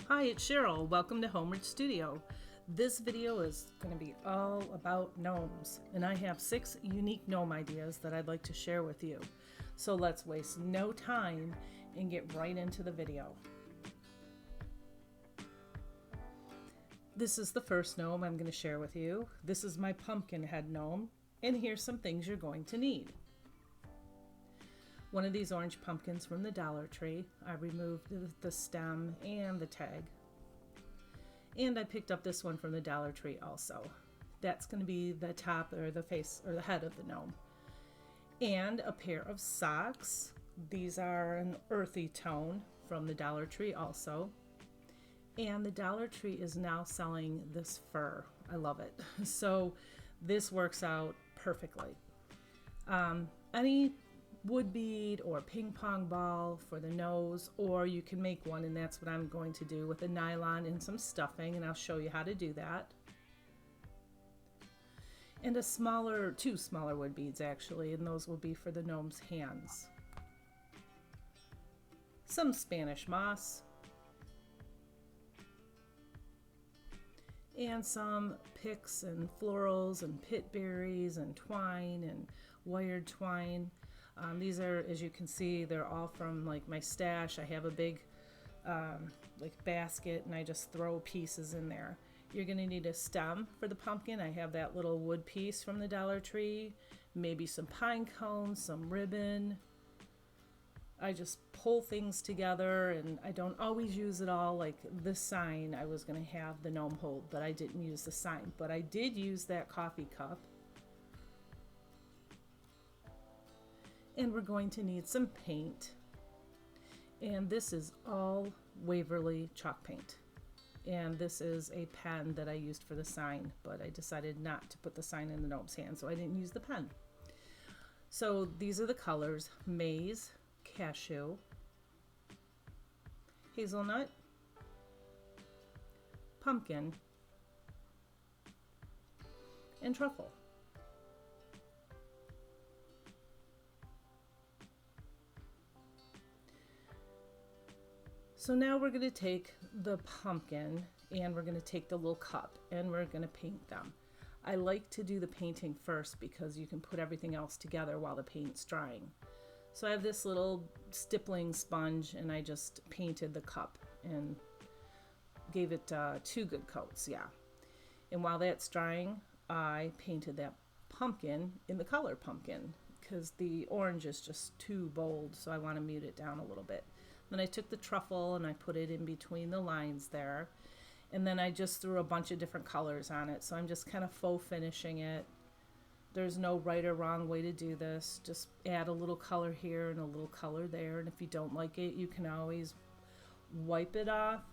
Hi, it's Cheryl. Welcome to Homeward Studio. This video is going to be all about gnomes, and I have 6 unique gnome ideas that I'd like to share with you. So let's waste no time and get right into the video. This is the first gnome I'm going to share with you. This is my pumpkin head gnome, and here's some things you're going to need. One of these orange pumpkins from the Dollar Tree. I removed the stem and the tag. And I picked up this one from the Dollar Tree also. That's going to be the top or the face or the head of the gnome. And a pair of socks. These are an earthy tone from the Dollar Tree also. And the Dollar Tree is now selling this fur. I love it. So this works out perfectly. Any wood bead or ping pong ball for the nose, or you can make one, and that's what I'm going to do with a nylon and some stuffing, and I'll show you how to do that. And two smaller wood beads actually, and those will be for the gnome's hands. Some Spanish moss. And some picks and florals and pit berries and twine and wired twine. These are, as you can see, they're all from like my stash. I have a big basket, and I just throw pieces in there. You're going to need a stem for the pumpkin. I have that little wood piece from the Dollar Tree, maybe some pine cones, some ribbon. I just pull things together, and I don't always use it all. Like this sign I was going to have the gnome hold, but I didn't use the sign. But I did use that coffee cup. And we're going to need some paint. And this is all Waverly chalk paint. And this is a pen that I used for the sign, but I decided not to put the sign in the gnome's hand, so I didn't use the pen. So these are the colors: maize, cashew, hazelnut, pumpkin, and truffle. So now we're going to take the pumpkin and we're going to take the little cup and we're going to paint them. I like to do the painting first because you can put everything else together while the paint's drying. So I have this little stippling sponge, and I just painted the cup and gave it 2 good coats, yeah. And while that's drying, I painted that pumpkin in the color pumpkin because the orange is just too bold, so I want to mute it down a little bit. Then I took the truffle and I put it in between the lines there. And then I just threw a bunch of different colors on it. So I'm just kind of faux finishing it. There's no right or wrong way to do this. Just add a little color here and a little color there. And if you don't like it, you can always wipe it off,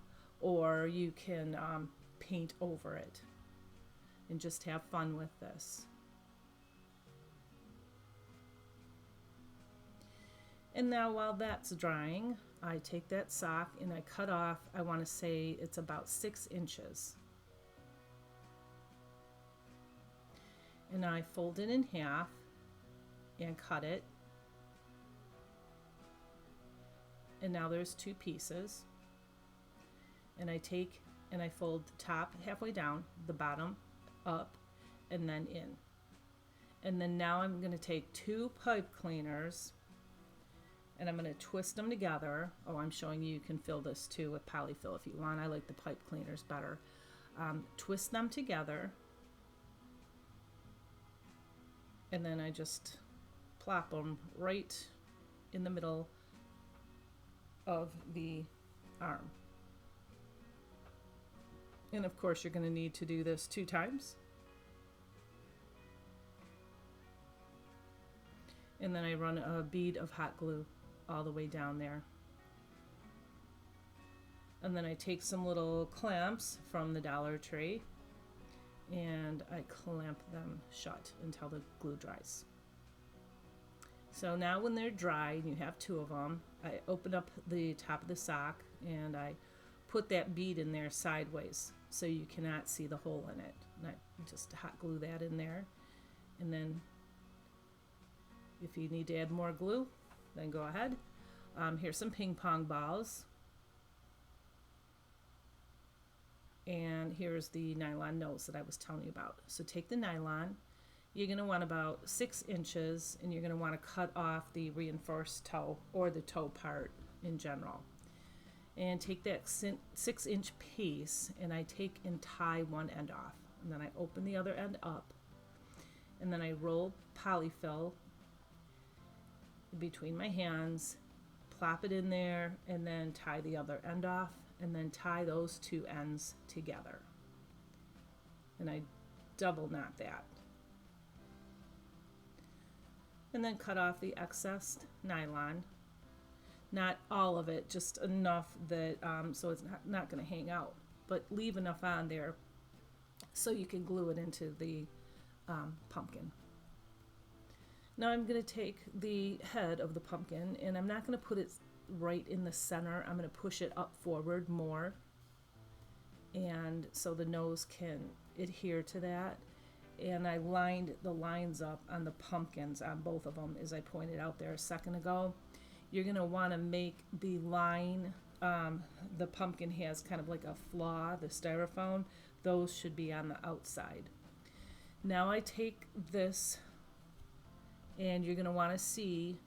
or you can paint over it and just have fun with this. And now while that's drying, I take that sock and I cut off, I want to say it's about 6 inches. And I fold it in half and cut it. And now there's 2 pieces. And I take and I fold the top halfway down, the bottom up, and then in. And then now I'm going to take 2 pipe cleaners, and I'm going to twist them together. Oh, I'm showing you can fill this too with polyfill if you want. I like the pipe cleaners better. Twist them together. And then I just plop them right in the middle of the arm. And of course, you're going to need to do this 2 times. And then I run a bead of hot glue all the way down there. And then I take some little clamps from the Dollar Tree and I clamp them shut until the glue dries. So now when they're dry, and you have 2 of them, I open up the top of the sock and I put that bead in there sideways so you cannot see the hole in it. And I just hot glue that in there. And then if you need to add more glue, then go ahead. Here's some ping pong balls. And here's the nylon nose that I was telling you about. So take the nylon, you're going to want about 6 inches, and you're going to want to cut off the reinforced toe or the toe part in general. And take that 6-inch piece, and I take and tie one end off. And then I open the other end up, and then I roll polyfill between my hands, plop it in there, and then tie the other end off, and then tie those 2 ends together. And I double knot that. And then cut off the excess nylon. Not all of it, just enough that so it's not going to hang out, but leave enough on there so you can glue it into the pumpkin. Now I'm going to take the head of the pumpkin, and I'm not going to put it right in the center. I'm going to push it up forward more, and so the nose can adhere to that. And I lined the lines up on the pumpkins on both of them, as I pointed out there a second ago. You're going to want to make the line, the pumpkin has kind of like a flaw, the styrofoam, those should be on the outside. Now I take this, and you're going to want to see,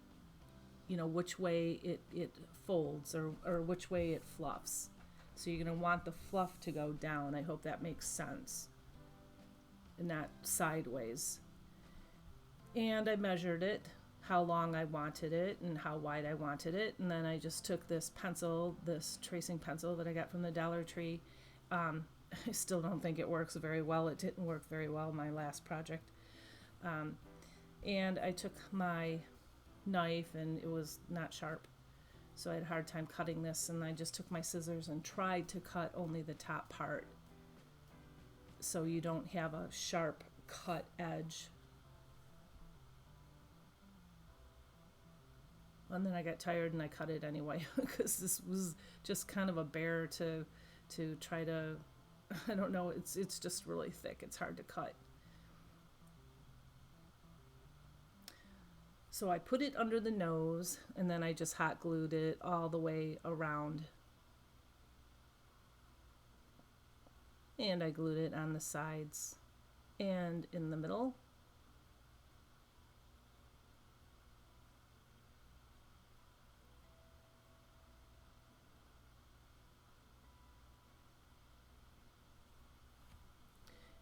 which way it folds or which way it fluffs. So you're going to want the fluff to go down. I hope that makes sense, and not sideways. And I measured it, how long I wanted it and how wide I wanted it, and then I just took this pencil, this tracing pencil that I got from the Dollar Tree. I still don't think it works very well. It didn't work very well my last project. And I took my knife, and it was not sharp, so I had a hard time cutting this, and I just took my scissors and tried to cut only the top part so you don't have a sharp cut edge. And then I got tired and I cut it anyway because this was just kind of a bear to try to, I don't know, it's just really thick. It's hard to cut. So I put it under the nose, and then I just hot glued it all the way around. And I glued it on the sides and in the middle.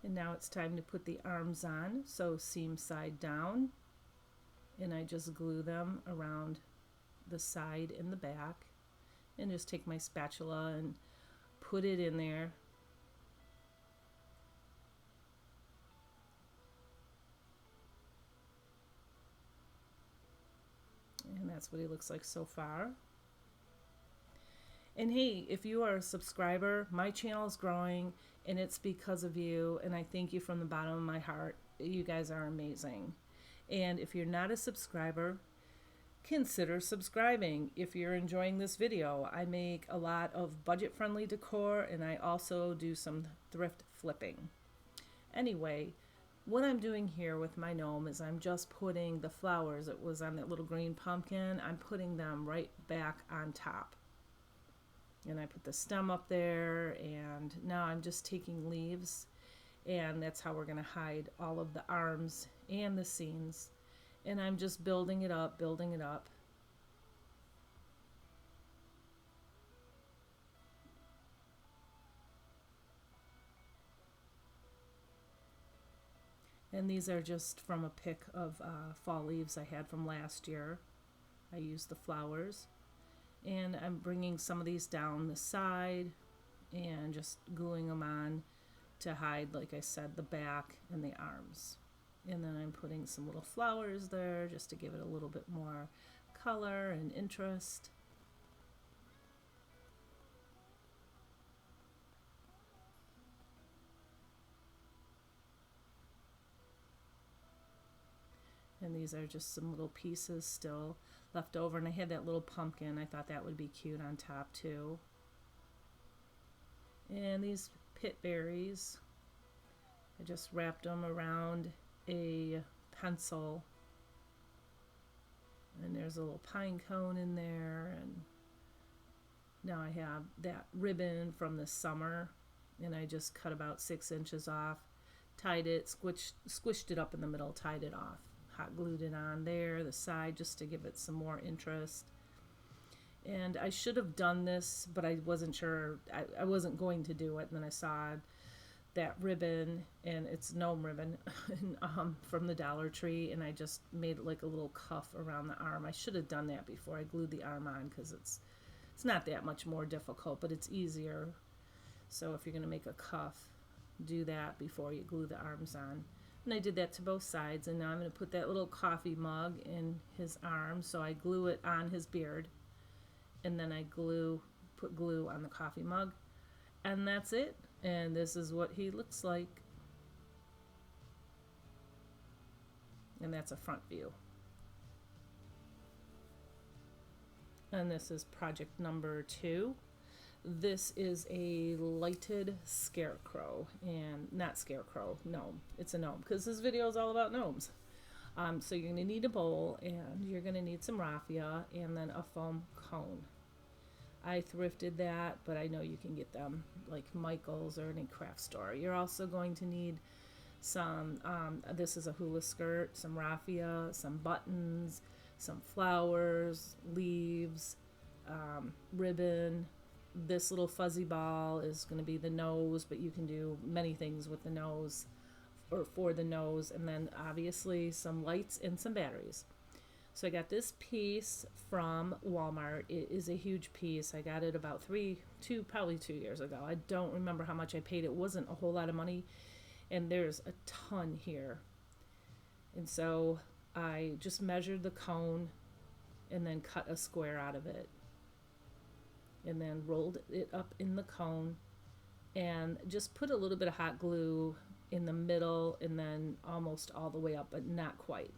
And now it's time to put the arms on, so seam side down, and I just glue them around the side and the back, and just take my spatula and put it in there. And that's what he looks like so far. And hey, if you are a subscriber, my channel is growing, and it's because of you, and I thank you from the bottom of my heart. You guys are amazing. And if you're not a subscriber, consider subscribing. If you're enjoying this video, I make a lot of budget-friendly decor, and I also do some thrift flipping. Anyway, what I'm doing here with my gnome is I'm just putting the flowers that was on that little green pumpkin, I'm putting them right back on top. And I put the stem up there, and now I'm just taking leaves, and that's how we're going to hide all of the arms and the seams. And I'm just building it up, building it up. And these are just from a pick of fall leaves I had from last year. I used the flowers. And I'm bringing some of these down the side and just gluing them on to hide, like I said, the back and the arms. And then I'm putting some little flowers there just to give it a little bit more color and interest. And these are just some little pieces still left over, and I had that little pumpkin. I thought that would be cute on top too. And these pit berries, I just wrapped them around a pencil, and there's a little pine cone in there, and now I have that ribbon from the summer and I just cut about 6 inches off, tied it, squished it up in the middle, tied it off, hot glued it on there, the side, just to give it some more interest. And I should have done this, but I wasn't sure. I wasn't going to do it. And then I saw that ribbon, and it's gnome ribbon from the Dollar Tree, and I just made like a little cuff around the arm. I should have done that before I glued the arm on, because it's not that much more difficult, but it's easier. So if you're going to make a cuff, do that before you glue the arms on. And I did that to both sides, and now I'm going to put that little coffee mug in his arm. So I glue it on his beard, and then I put glue on the coffee mug, and that's it. And this is what he looks like. And that's a front view. And this is project number 2. This is a lighted scarecrow, and not scarecrow, gnome. It's a gnome, because this video is all about gnomes. So you're going to need a bowl, and you're going to need some raffia, and then a foam cone. I thrifted that, but I know you can get them like Michael's or any craft store. You're also going to need some, this is a hula skirt, some raffia, some buttons, some flowers, leaves, ribbon. This little fuzzy ball is going to be the nose, but you can do many things with the nose or for the nose. And then obviously some lights and some batteries. So I got this piece from Walmart. It is a huge piece. I got it about probably 2 years ago. I don't remember how much I paid. It wasn't a whole lot of money, and there's a ton here. And so I just measured the cone and then cut a square out of it, and then rolled it up in the cone, and just put a little bit of hot glue in the middle, and then almost all the way up, but not quite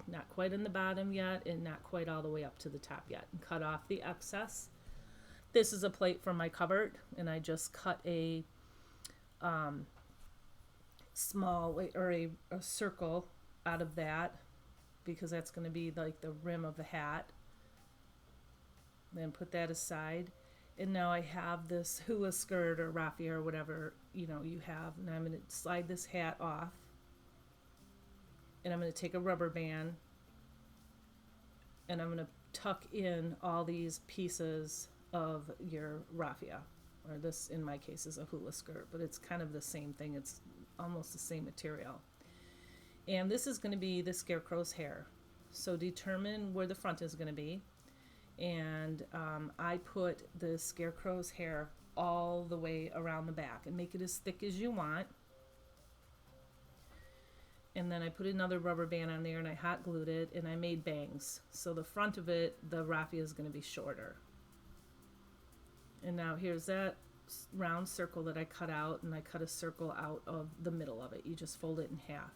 in the bottom yet, and not quite all the way up to the top yet, and cut off the excess. This is a plate from my cupboard, and I just cut a small, or a circle out of that, because that's going to be like the rim of the hat. Then put that aside. And now I have this hula skirt or raffia or whatever you have, and I'm going to slide this hat off, and I'm going to take a rubber band, and I'm going to tuck in all these pieces of your raffia, or this in my case is a hula skirt, but it's kind of the same thing. It's almost the same material. And this is going to be the scarecrow's hair. So determine where the front is going to be. And I put the scarecrow's hair all the way around the back, and make it as thick as you want. And then I put another rubber band on there, and I hot glued it, and I made bangs. So the front of it, the raffia is going to be shorter. And now here's that round circle that I cut out, and I cut a circle out of the middle of it. You just fold it in half.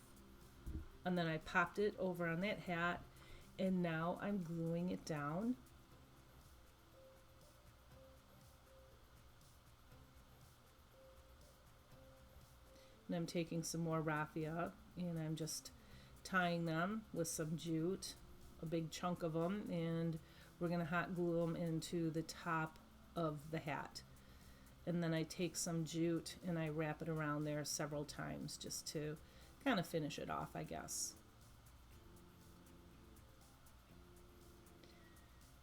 And then I popped it over on that hat, and now I'm gluing it down. And I'm taking some more raffia, and I'm just tying them with some jute, a big chunk of them, and we're going to hot glue them into the top of the hat. And then I take some jute and I wrap it around there several times, just to kind of finish it off, I guess.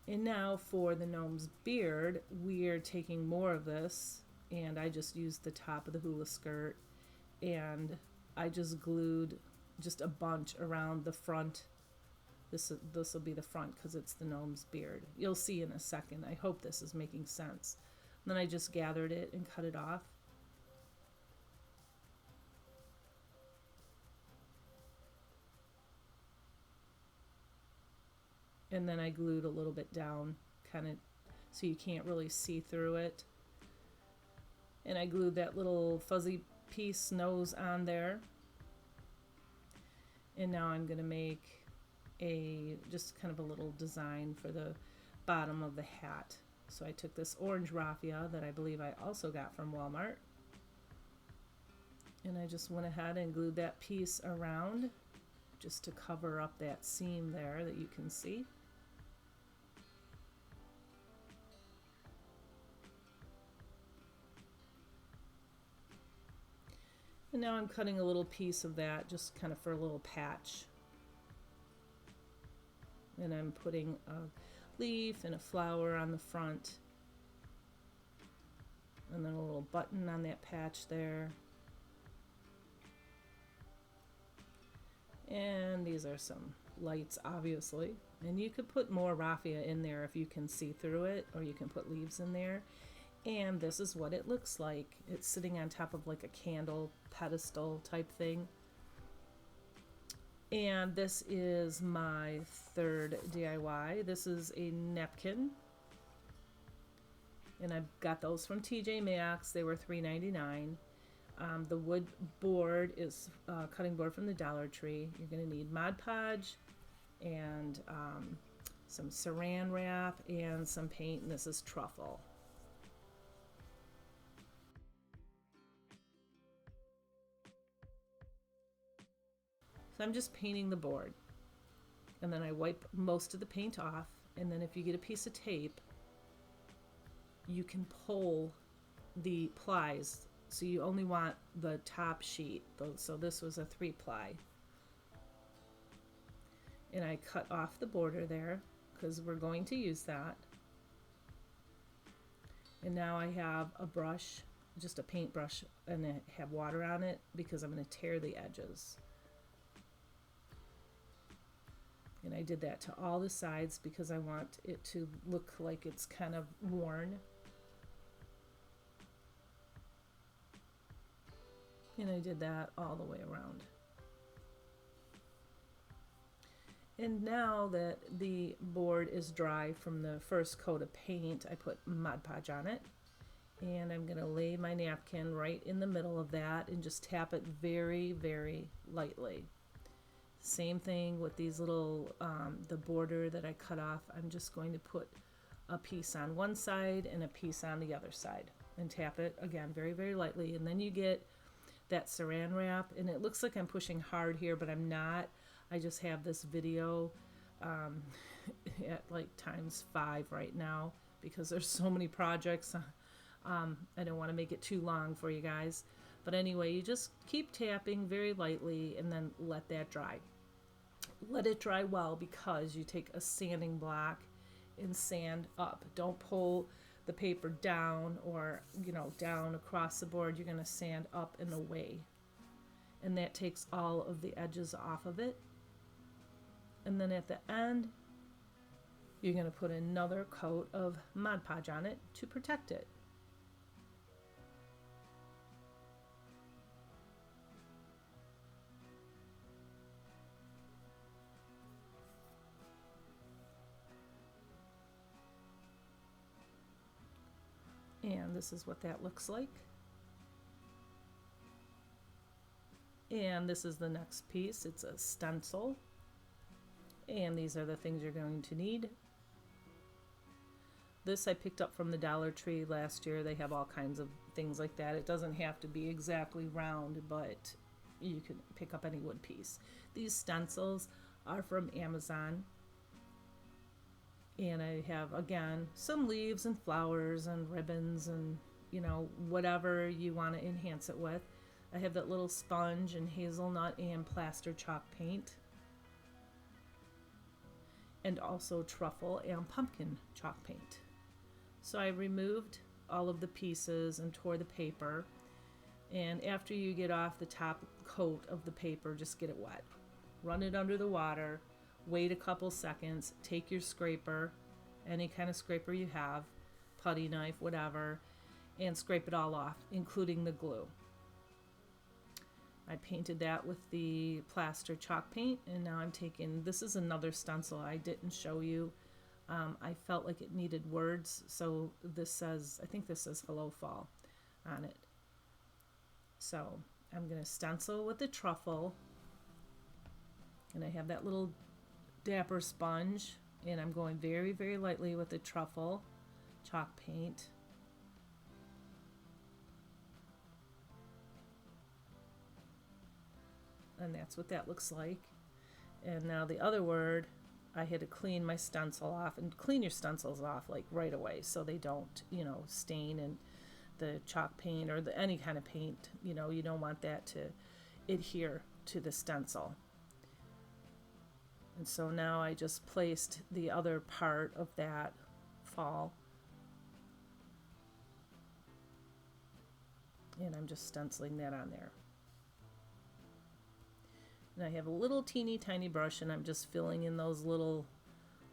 And now for the gnome's beard, we're taking more of this, and I just used the top of the hula skirt, and I just glued just a bunch around the front. This will be the front, because it's the gnome's beard. You'll see in a second. I hope this is making sense. And then I just gathered it and cut it off. And then I glued a little bit down, kind of so you can't really see through it. And I glued that little fuzzy piece nose on there. And now I'm going to make just kind of a little design for the bottom of the hat. So I took this orange raffia that I believe I also got from Walmart, and I just went ahead and glued that piece around just to cover up that seam there that you can see. And now I'm cutting a little piece of that just kind of for a little patch. And I'm putting a leaf and a flower on the front. And then a little button on that patch there. And these are some lights, obviously. And you could put more raffia in there if you can see through it, or you can put leaves in there. And this is what it looks like. It's sitting on top of like a candle pedestal type thing. And this is my third DIY. This is a napkin. And I got those from TJ Maxx. They were $3.99. The wood board is cutting board from the Dollar Tree. You're going to need Mod Podge and some saran wrap and some paint, and this is truffle. So I'm just painting the board, and then I wipe most of the paint off, and then if you get a piece of tape, you can pull the plies. So you only want the top sheet. So this was a 3-ply. And I cut off the border there because we're going to use that. And now I have a brush, just a paintbrush, and I have water on it because I'm going to tear the edges. And I did that to all the sides because I want it to look like it's kind of worn. And I did that all the way around. And now that the board is dry from the first coat of paint, I put Mod Podge on it. And I'm going to lay my napkin right in the middle of that and just tap it very, very lightly. Same thing with these little, the border that I cut off. I'm just going to put a piece on one side and a piece on the other side and tap it again very, very lightly. And then you get that saran wrap, and it looks like I'm pushing hard here, but I'm not. I just have this video at like ×5 right now because there's so many projects. I don't want to make it too long for you guys. But anyway, you just keep tapping very lightly and then let that dry. Let it dry well because you take a sanding block and sand up. Don't pull the paper down or, down across the board. You're going to sand up and away. And that takes all of the edges off of it. And then at the end, you're going to put another coat of Mod Podge on it to protect it. And this is what that looks like. And this is the next piece. It's a stencil. And these are the things you're going to need. This I picked up from the Dollar Tree last year. They have all kinds of things like that. It doesn't have to be exactly round, but you can pick up any wood piece. These stencils are from Amazon. And I have, again, some leaves and flowers and ribbons and, whatever you want to enhance it with. I have that little sponge and hazelnut and plaster chalk paint. And also truffle and pumpkin chalk paint. So I removed all of the pieces and tore the paper. And after you get off the top coat of the paper, just get it wet. Run it under the water. Wait a couple seconds, take your scraper, any kind of scraper you have, putty knife, whatever, and scrape it all off, including the glue. I painted that with the plaster chalk paint, and now I'm taking, this is another stencil I didn't show you. I felt like it needed words, so this says, I think this says Hello Fall on it. So I'm going to stencil with the truffle, and I have that little dapper sponge, and I'm going very, very lightly with the truffle chalk paint. And that's what that looks like. And now the other word, I had to clean my stencil off, and clean your stencils off like right away so they don't, stain and the chalk paint or any kind of paint. You know, you don't want that to adhere to the stencil. And so now I just placed the other part of that fall. And I'm just stenciling that on there. And I have a little teeny tiny brush, and I'm just filling in those little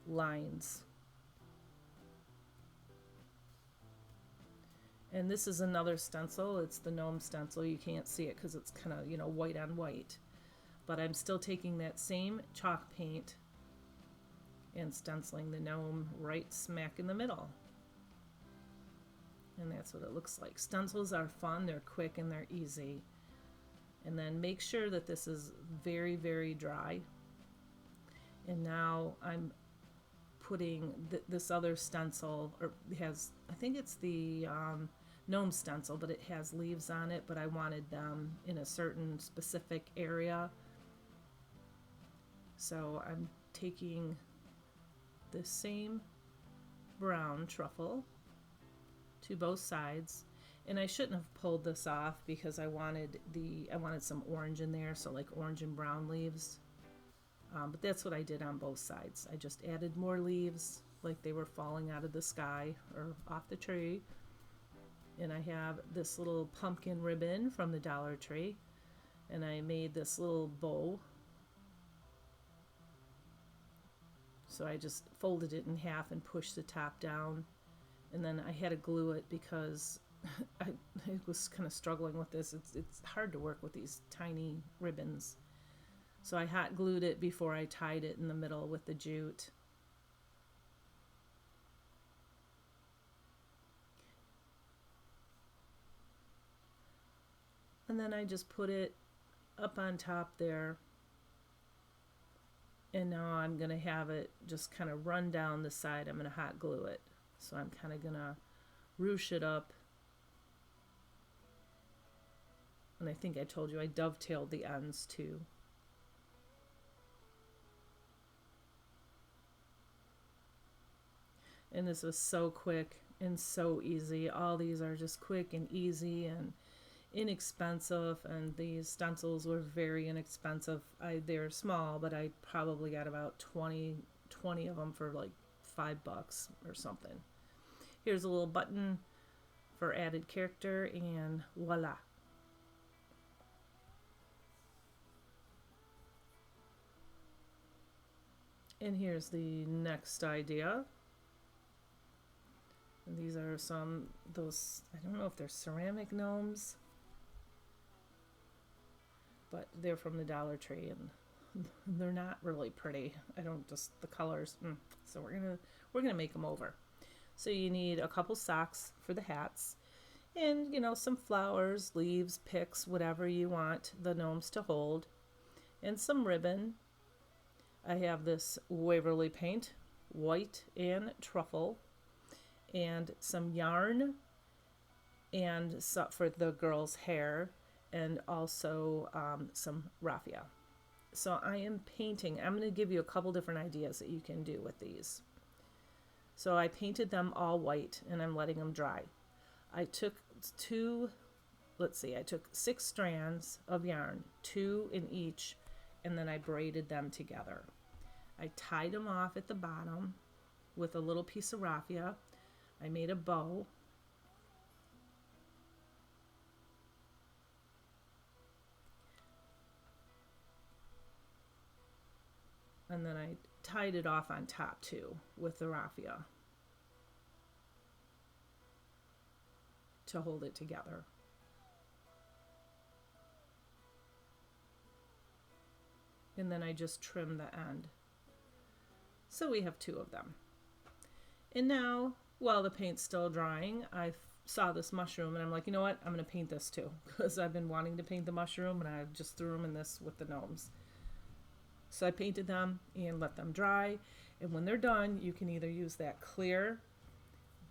lines. And this is another stencil. It's the gnome stencil. You can't see it because it's kind of, you know, white on white. But I'm still taking that same chalk paint and stenciling the gnome right smack in the middle. And that's what it looks like. Stencils are fun, they're quick, and they're easy. And then make sure that this is very, very dry. And now I'm putting this other stencil, or it has, I think it's the gnome stencil, but it has leaves on it, but I wanted them in a certain specific area. So I'm taking the same brown truffle to both sides, and I shouldn't have pulled this off because I wanted some orange in there, so like orange and brown leaves. But that's what I did on both sides. I just added more leaves like they were falling out of the sky or off the tree. And I have this little pumpkin ribbon from the Dollar Tree, and I made this little bow. So I just folded it in half and pushed the top down, and then I had to glue it because I was kind of struggling with this. It's hard to work with these tiny ribbons. So I hot glued it before I tied it in the middle with the jute. And then I just put it up on top there. And now I'm going to have it just kind of run down the side. I'm going to hot glue it. So I'm kind of going to ruche it up. And I think I told you I dovetailed the ends too. And this was so quick and so easy. All these are just quick and easy and inexpensive, and these stencils were very inexpensive. They're small, but I probably got about 20 of them for like $5 or something. Here's a little button for added character, and voila. And here's the next idea. And these are those, I don't know if they're ceramic gnomes, but they're from the Dollar Tree, and they're not really pretty. The colors. So we're gonna make them over. So you need a couple socks for the hats, and some flowers, leaves, picks, whatever you want the gnomes to hold, and some ribbon. I have this Waverly paint, white and truffle, and some yarn, and for the girl's hair, and also some raffia. So I am painting. I'm going to give you a couple different ideas that you can do with these. So I painted them all white, and I'm letting them dry. I took I took 6 strands of yarn, 2 in each, and then I braided them together. I tied them off at the bottom with a little piece of raffia. I made a bow. And then I tied it off on top too with the raffia to hold it together. And then I just trimmed the end. So we have 2 of them. And now, while the paint's still drying, I saw this mushroom, and I'm like, you know what? I'm going to paint this too, because I've been wanting to paint the mushroom, and I just threw them in this with the gnomes. So I painted them and let them dry. And when they're done, you can either use that clear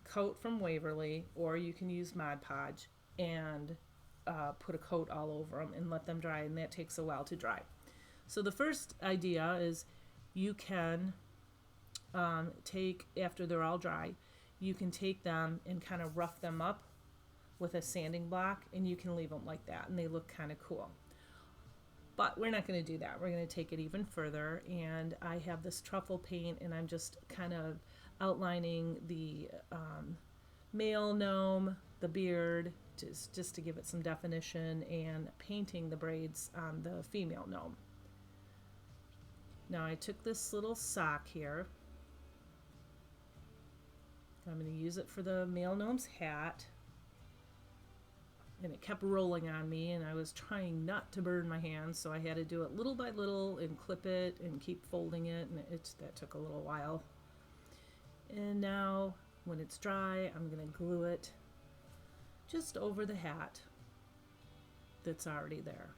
coat from Waverly, or you can use Mod Podge and put a coat all over them and let them dry, and that takes a while to dry. So the first idea is you can take, after they're all dry, you can take them and kind of rough them up with a sanding block, and you can leave them like that and they look kind of cool. But we're not going to do that. We're going to take it even further, and I have this truffle paint, and I'm just kind of outlining the male gnome, the beard, just to give it some definition, and painting the braids on the female gnome. Now I took this little sock here. I'm going to use it for the male gnome's hat. And it kept rolling on me, and I was trying not to burn my hands, so I had to do it little by little and clip it and keep folding it, and that took a little while. And now when it's dry, I'm going to glue it just over the hat that's already there.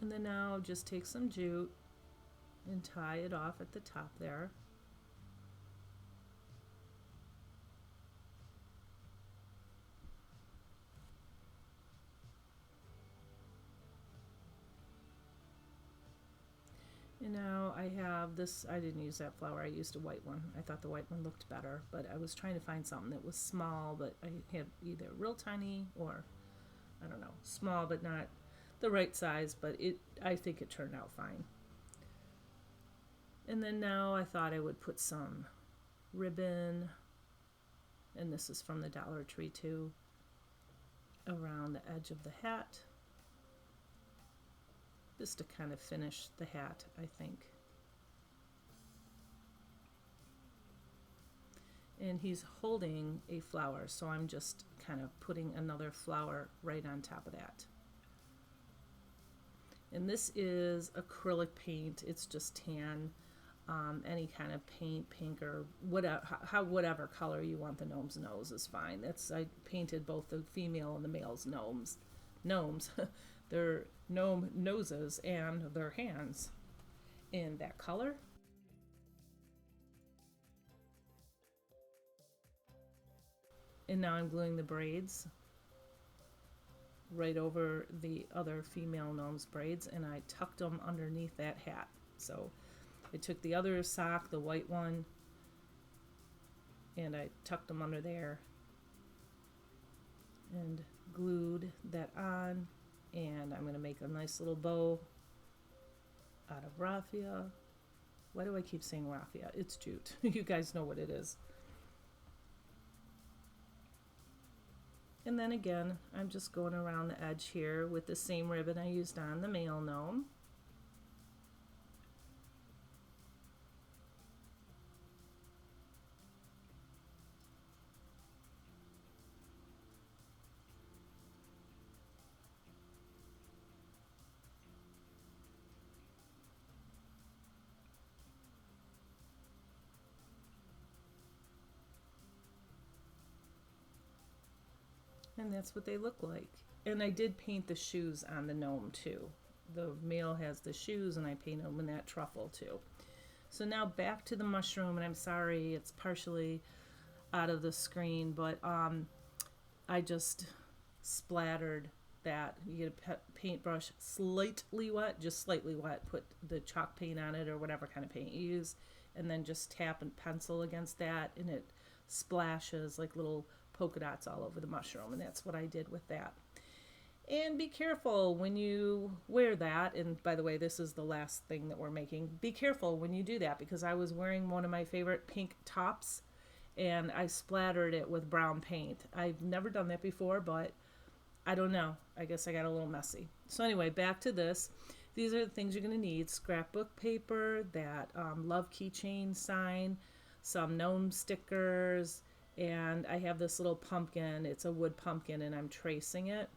And then now just take some jute and tie it off at the top there. And now I have this, I didn't use that flower, I used a white one. I thought the white one looked better, but I was trying to find something that was small, but I had either real tiny or, I don't know, small but not the right size, but I think it turned out fine. And then now I thought I would put some ribbon, and this is from the Dollar Tree too, around the edge of the hat, just to kind of finish the hat, I think. And he's holding a flower, so I'm just kind of putting another flower right on top of that. And this is acrylic paint. It's just tan, any kind of paint, pink or whatever color you want the gnome's nose is fine. I painted both the female and the male's gnomes, their gnome noses and their hands in that color. And now I'm gluing the braids right over the other female gnome's braids, and I tucked them underneath that hat. So I took the other sock, the white one, and I tucked them under there and glued that on. And I'm going to make a nice little bow out of raffia. Why do I keep saying raffia? It's jute. You guys know what it is. And then again, I'm just going around the edge here with the same ribbon I used on the male gnome. And that's what they look like. And I did paint the shoes on the gnome too. The male has the shoes, and I painted them in that truffle too. So now back to the mushroom, and I'm sorry it's partially out of the screen, but I just splattered that. You get a paintbrush slightly wet, just slightly wet, put the chalk paint on it or whatever kind of paint you use, and then just tap and pencil against that, and it splashes like little polka dots all over the mushroom, and that's what I did with that. And be careful when you wear that, and by the way, this is the last thing that we're making. Be careful when you do that, because I was wearing one of my favorite pink tops and I splattered it with brown paint. I've never done that before, but I don't know, I guess I got a little messy. So anyway, back to this. These are the things you're going to need: scrapbook paper, that love keychain sign, some gnome stickers, and I have this little pumpkin. It's a wood pumpkin, and I'm tracing it.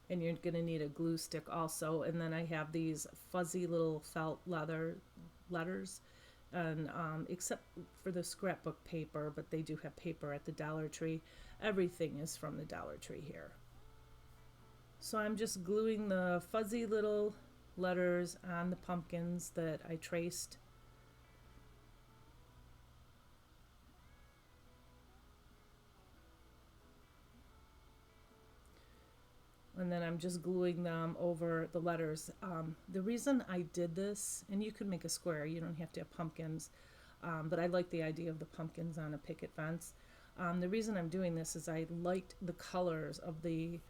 And you're going to need a glue stick also. And then I have these fuzzy little felt leather letters, and except for the scrapbook paper, but they do have paper at the Dollar Tree. Everything is from the Dollar Tree here. So I'm just gluing the fuzzy little letters on the pumpkins that I traced. and then I'm just gluing them over the letters. The reason I did this, and you could make a square, you don't have to have pumpkins, but I like the idea of the pumpkins on a picket fence. The reason I'm doing this is I liked the colors of the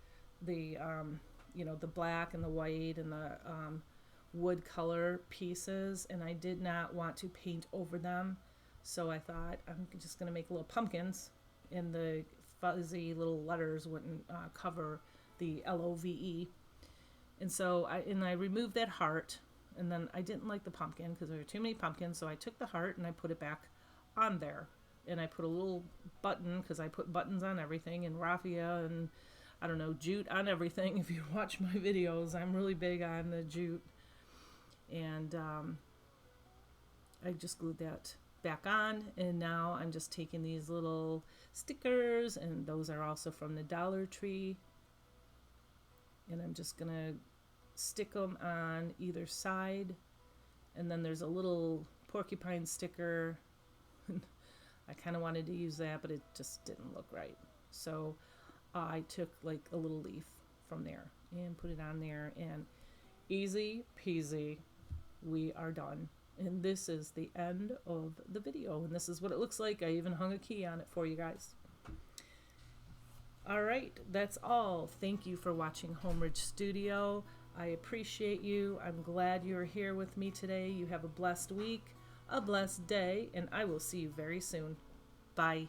black and the white and the wood color pieces, and I did not want to paint over them. So I thought I'm just going to make little pumpkins, and the fuzzy little letters wouldn't cover the LOVE. And so I removed that heart, and then I didn't like the pumpkin because there were too many pumpkins, so I took the heart and I put it back on there. And I put a little button, because I put buttons on everything, and raffia and I don't know, jute on everything. If you watch my videos, I'm really big on the jute. And I just glued that back on, and now I'm just taking these little stickers, and those are also from the Dollar Tree, and I'm just gonna stick them on either side. And then there's a little porcupine sticker. I kind of wanted to use that, but it just didn't look right, so I took like a little leaf from there and put it on there, and easy peasy, we are done. And this is the end of the video, and this is what it looks like. I even hung a key on it for you guys. All right, that's all. Thank you for watching Homeridge Studio. I appreciate you. I'm glad you're here with me today. You have a blessed week, a blessed day, and I will see you very soon. Bye.